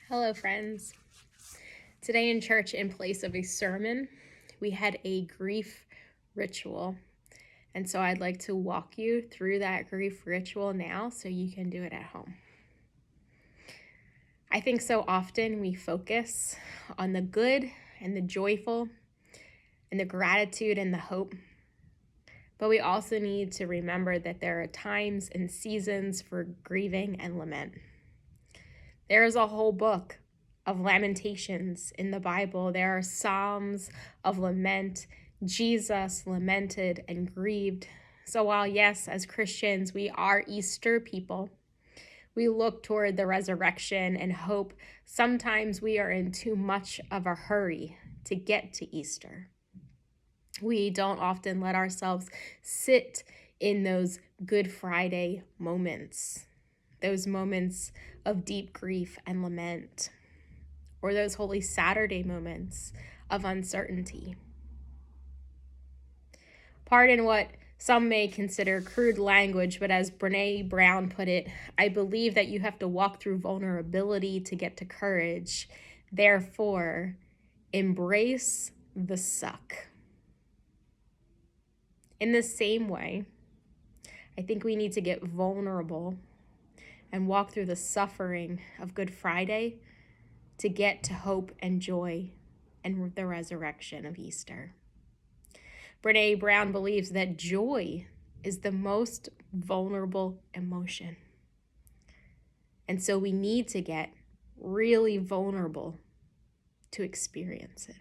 Hello, friends. Today in church, in place of a sermon, we had a grief ritual. And so I'd like to walk you through that grief ritual now so you can do it at home. I think so often we focus on the good and the joyful and the gratitude and the hope. But we also need to remember that there are times and seasons for grieving and lament. There is a whole book of lamentations in the Bible. There are psalms of lament. Jesus lamented and grieved. So while, yes, as Christians, we are Easter people, we look toward the resurrection and hope, sometimes we are in too much of a hurry to get to Easter. We don't often let ourselves sit in those Good Friday moments, those moments of deep grief and lament, or those Holy Saturday moments of uncertainty. Pardon what some may consider crude language, but as Brené Brown put it, I believe that you have to walk through vulnerability to get to courage. Therefore, embrace the suck. In the same way, I think we need to get vulnerable and walk through the suffering of Good Friday to get to hope and joy and the resurrection of Easter. Brené Brown believes that joy is the most vulnerable emotion. And so we need to get really vulnerable to experience it.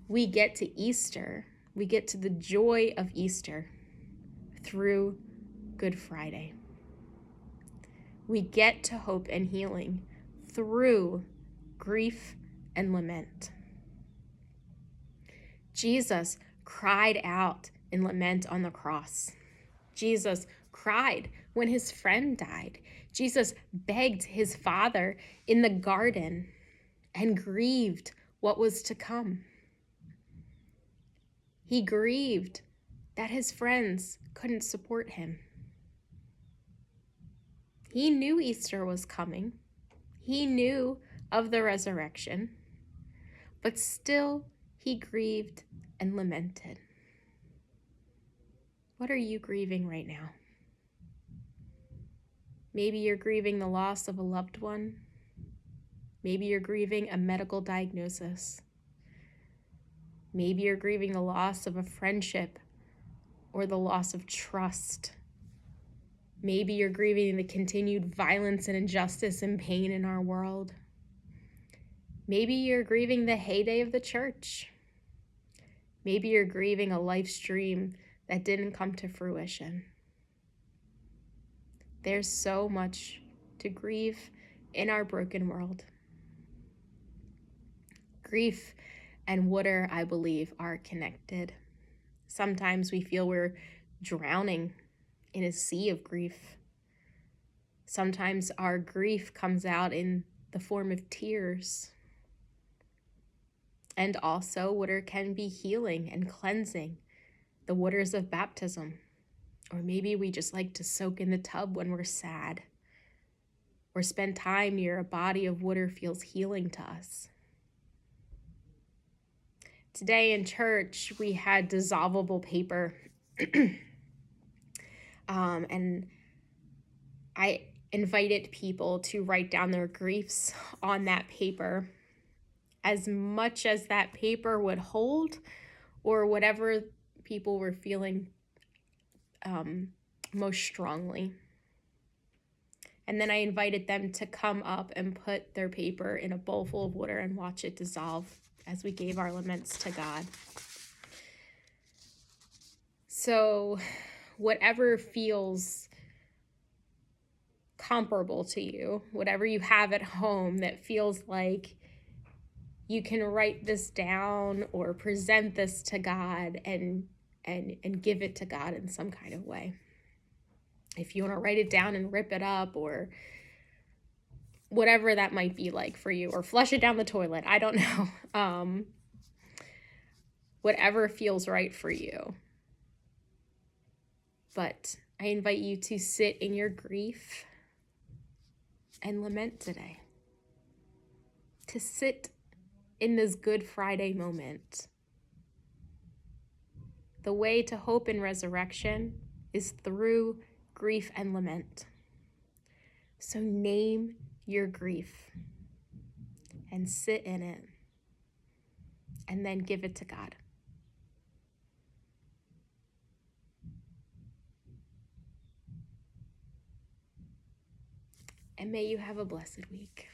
We get to Easter, we get to the joy of Easter through Good Friday. We get to hope and healing through grief and lament. Jesus cried out in lament on the cross. Jesus cried when his friend died. Jesus begged his Father in the garden and grieved what was to come. He grieved that his friends couldn't support him. He knew Easter was coming. He knew of the resurrection, but still he grieved and lamented. What are you grieving right now? Maybe you're grieving the loss of a loved one. Maybe you're grieving a medical diagnosis. Maybe you're grieving the loss of a friendship or the loss of trust. Maybe you're grieving the continued violence and injustice and pain in our world. Maybe you're grieving the heyday of the church. Maybe you're grieving a life stream that didn't come to fruition. There's so much to grieve in our broken world. Grief and water, I believe, are connected. Sometimes we feel we're drowning in a sea of grief. Sometimes our grief comes out in the form of tears. And also, water can be healing and cleansing, the waters of baptism. Or maybe we just like to soak in the tub when we're sad, or spend time near a body of water feels healing to us. Today in church, we had dissolvable paper, and I invited people to write down their griefs on that paper, as much as that paper would hold, or whatever people were feeling most strongly. And then I invited them to come up and put their paper in a bowl full of water and watch it dissolve as we gave our laments to God. So whatever feels comparable to you, whatever you have at home that feels like you can write this down or present this to God and give it to God in some kind of way. If you want to write it down and rip it up, or whatever that might be like for you, or flush it down the toilet, I don't know. Whatever feels right for you. But I invite you to sit in your grief and lament today. To sit in this Good Friday moment. The way to hope and resurrection is through grief and lament. So name your grief and sit in it, and then give it to God. And may you have a blessed week.